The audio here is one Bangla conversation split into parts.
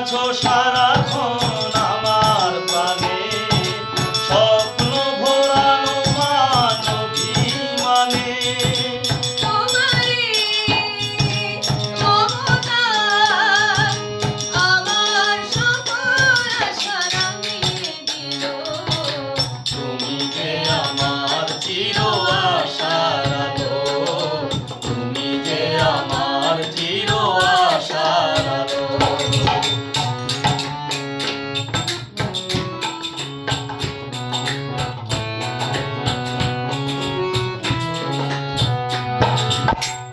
আছো সারাক্ষণ আমার প্রাণে, স্বপ্ন ভোলানো মানবিমানে। তোমারই মমতা আমার সকল আশা রাঙিয়ে দিল। তুমি যে আমার চির আশার আলো, তুমি যে আমার চির আশার আলো।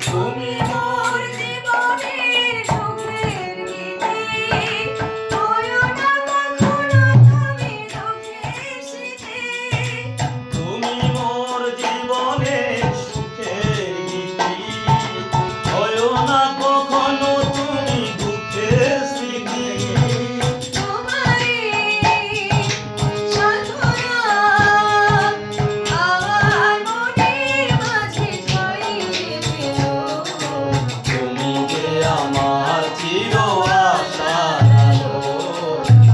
তুমি মোর জীবনের সুখের গীতি, হয়ো না কখনো তুমি দুঃখের স্মৃতি। তুমি মোর জীবনে সুখের গীতি, হয়ো না কখনো তুমি দুঃখের স্মৃতি। তোমারই সাধনা আমার মনের মাঝে ছড়িয়ে দিল। তুমি যে আমার চির আশার আলো,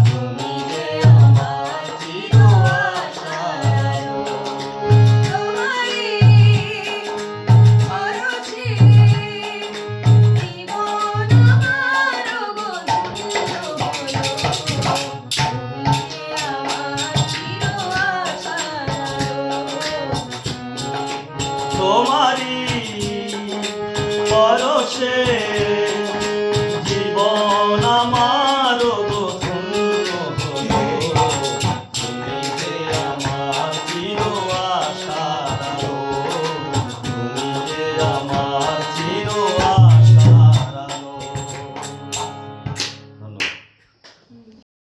তুমি যে আমার চির আশার আলো। তোমারই পরশে জীবন আমার গো ধন্য হলো। তুমি যে আমার চির আশার আলো। তোমারি পরশে